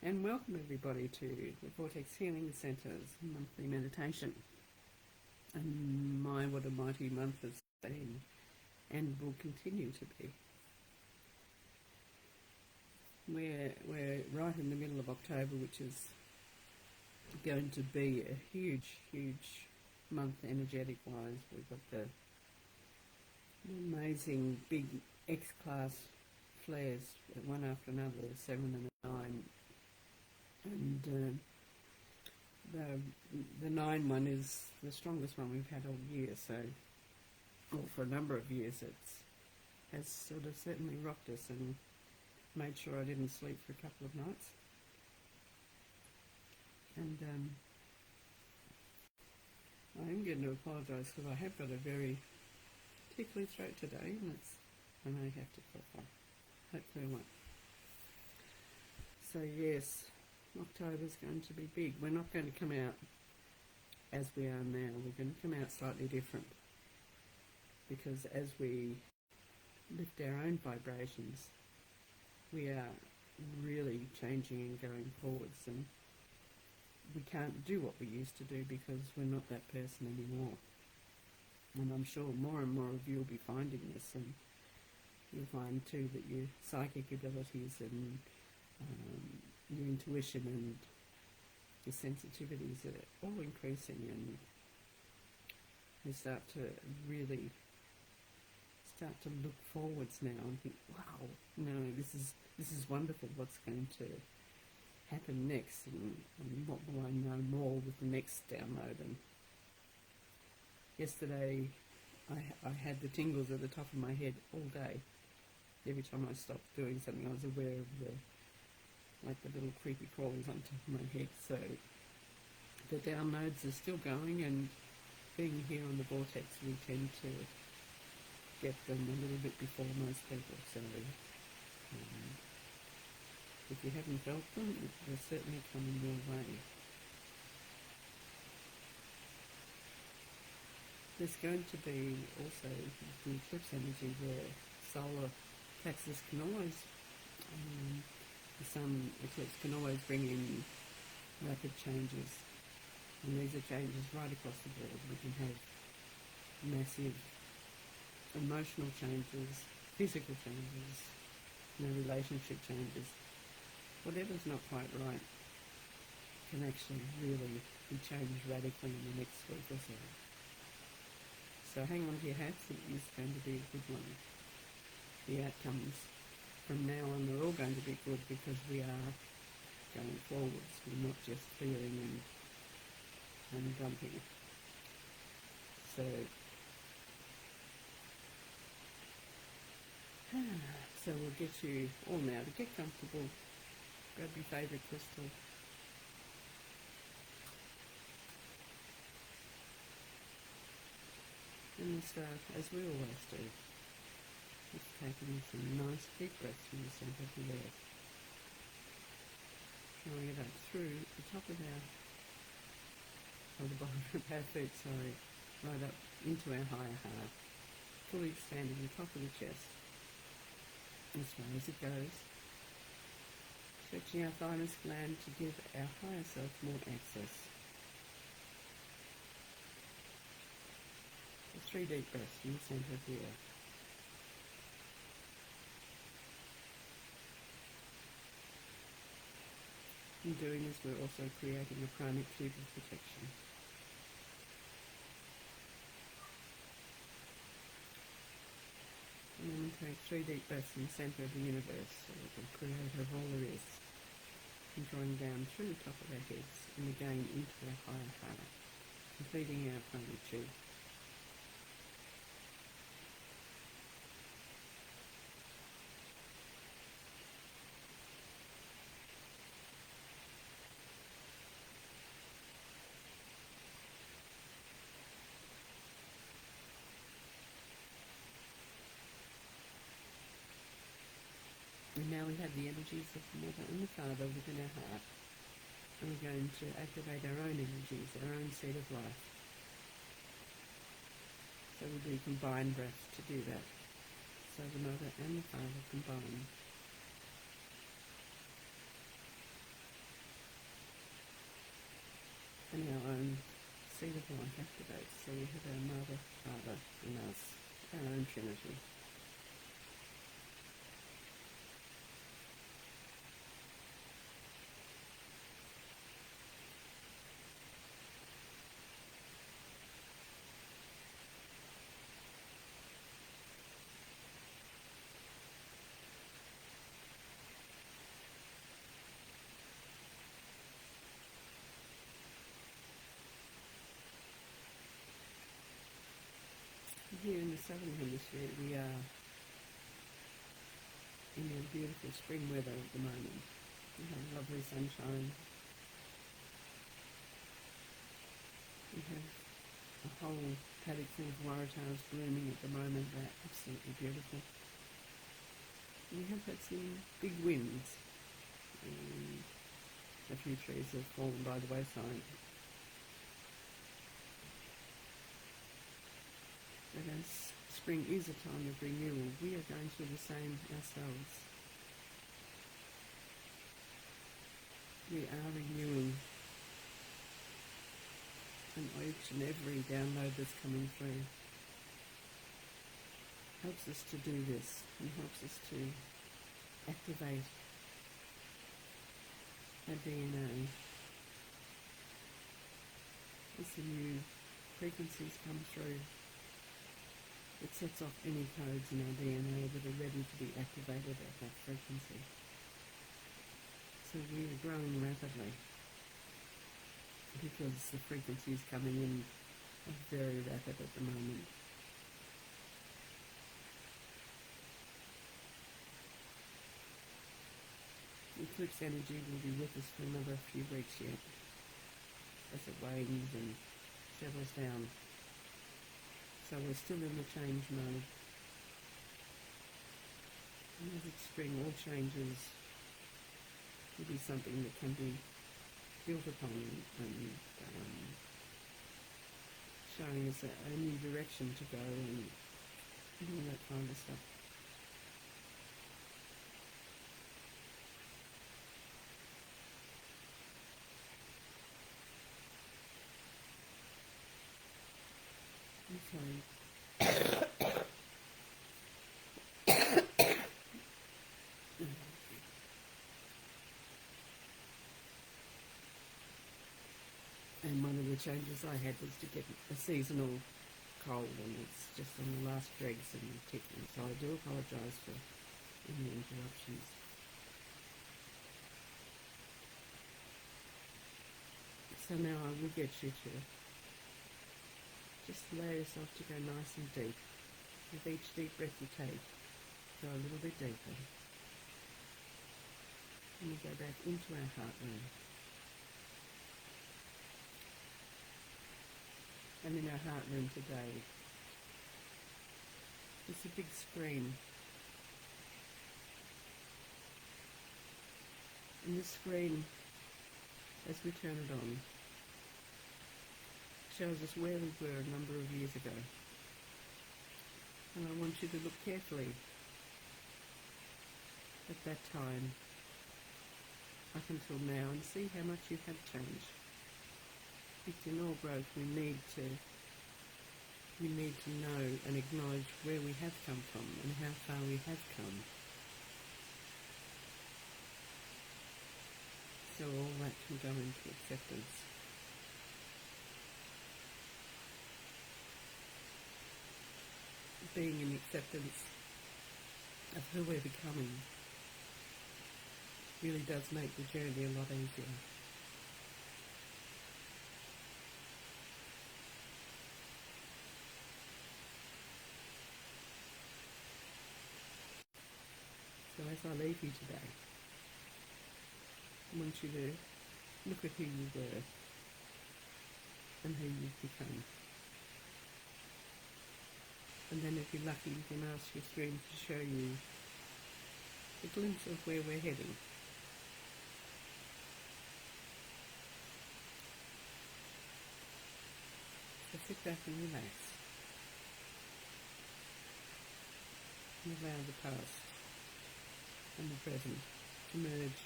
and welcome everybody to the Vortex Healing Centre's monthly meditation. And my, what a mighty month has been and will continue to be. We're right in the middle of October, which is going to be a huge month energetic-wise. We've got the amazing big X-class flares, one after another, the 7 and the 9. And the 9 one is the strongest one we've had all year, so, or for a number of years. Has sort of certainly rocked us and made sure I didn't sleep for a couple of nights. And I am going to apologise because I have got a very tickly throat today, and I may have to cough on. Hopefully I won't. So yes, October's going to be big. We're not going to come out as we are now. We're going to come out slightly different, because as we lift our own vibrations, we are really changing and going forwards, and we can't do what we used to do because we're not that person anymore. And I'm sure more and more of you will be finding this, and you'll find too that your psychic abilities and your intuition and your sensitivities are all increasing, and you start to really look forwards now and think, wow, this is wonderful, what's going to happen next, and what will I know more with the next download. And yesterday I had the tingles at the top of my head all day. Every time I stopped doing something, I was aware of the little creepy crawlies on top of my head. So the downloads are still going, and being here on the Vortex, we tend to get them a little bit before most people. So if you haven't felt them, they're certainly coming your way. There's going to be also the eclipse energy where solar plexus can always, the sun eclipse can always bring in rapid changes, and these are changes right across the board. We can have massive emotional changes, physical changes, relationship changes. Whatever's not quite right can actually really be changed radically in the next week or so. So hang on to your hats, it is going to be a good one. The outcomes from now on are all going to be good, because we are going forwards. We're not just feeling and dumping. So we'll get you all now to get comfortable. Grab your favourite crystal. And we'll start, as we always do, just taking some nice deep breaths from the centre of the earth. Drawing it up through the top of the bottom of our feet, right up into our higher heart, fully expanding the top of the chest, as far as it goes. Stretching our thymus gland to give our higher self more access. So 3 deep breaths from the centre of the earth. In doing this, we're also creating a pranic tube of protection. And then we take 3 deep breaths in the centre of the universe, so we can create of all there is. And drawing down through the top of our heads, and again into our higher heart, completing our pranic tube. And now we have the energies of the Mother and the Father within our heart. And we're going to activate our own energies, our own seed of life. So we'll do combined breaths to do that. So the Mother and the Father combine. we have our Mother, Father, and us, our own Trinity. Here in the southern hemisphere, we are in a beautiful spring weather at the moment. We have lovely sunshine. We have a whole paddock full of waratahs blooming at the moment. They're absolutely beautiful. We have had some big winds, and a few trees have fallen by the wayside. But as spring is a time of renewal, we are going through the same ourselves. We are renewing, and each and every download that's coming through helps us to do this and helps us to activate our DNA. As the new frequencies come through, it sets off any codes in our DNA that are ready to be activated at that frequency. So we are growing rapidly because the frequencies coming in are very rapid at the moment. Eclipse energy will be with us for another few weeks yet as it wanes and settles down. So we're still in the change mode. And as it's spring, all changes will be something that can be built upon and showing us a new direction to go and all that kind of stuff. And one of the changes I had was to get a seasonal cold, and it's just on the last dregs and ticking. So I do apologise for any interruptions. So now I will get you to just allow yourself to go nice and deep. With each deep breath you take, go a little bit deeper. And we go back into our heart room. And in our heart room today, it's a big screen. And this screen, as we turn it on, shows us where we were a number of years ago. And I want you to look carefully at that time up until now and see how much you have changed. It's in all growth. We need to know and acknowledge where we have come from and how far we have come. So all that can go into acceptance. Being in acceptance of who we're becoming really does make the journey a lot easier. So as I leave you today, I want you to look at who you were and who you've become. And then if you're lucky, you can ask your stream to show you a glimpse of where we're heading. So sit back and relax. And allow the past and the present to merge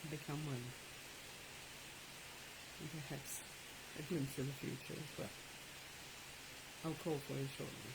and become one. And perhaps a glimpse of the future as well. I'll call for you shortly.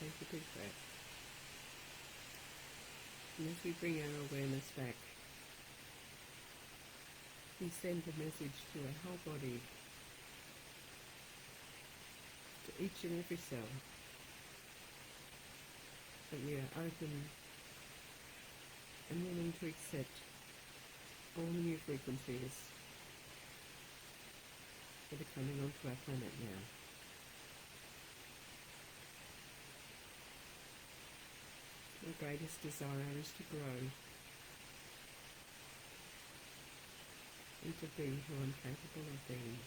take a big breath. And as we bring our awareness back, we send a message to our whole body, to each and every cell, that we are open and willing to accept all new frequencies that are coming onto our planet now. Our greatest desire is to grow and to be who I'm capable of being.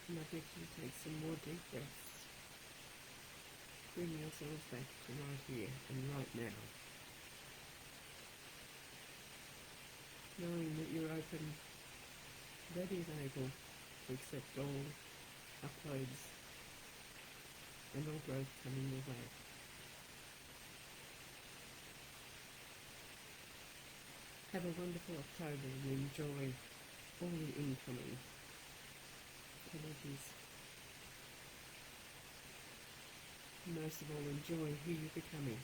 And I'd like you to take some more deep breaths. Bring yourselves back to right here and right now. Knowing that you're open, ready and able to accept all uploads and all growth coming your way. Have a wonderful October and enjoy all the incoming energies. Most of all, enjoy who you're becoming.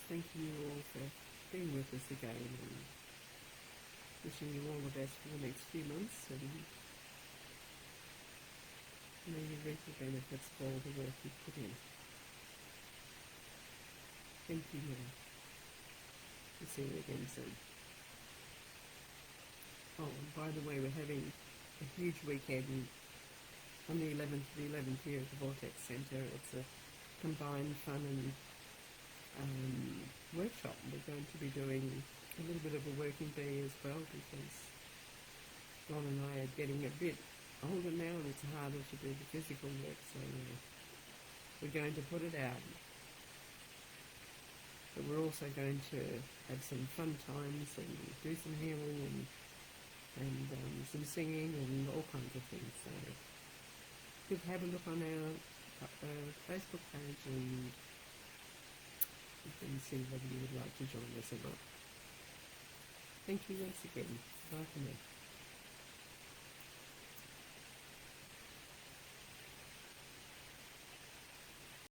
Thanking you all for being with us again and wishing you all the best for the next few months, and may you reap the benefits of all the work you've put in. Thank you, Mel. We'll see you again soon. Oh, and by the way, we're having a huge weekend on the 11th here at the Vortex Centre. It's a combined fun and workshop. We're going to be doing a little bit of a working bee as well, because Ron and I are getting a bit older now and it's harder to do the physical work, so we're going to put it out. But we're also going to have some fun times and do some healing and some singing and all kinds of things. So you can have a look on our Facebook page and you can see whether you would like to join us or not. Thank you once again. Bye for now.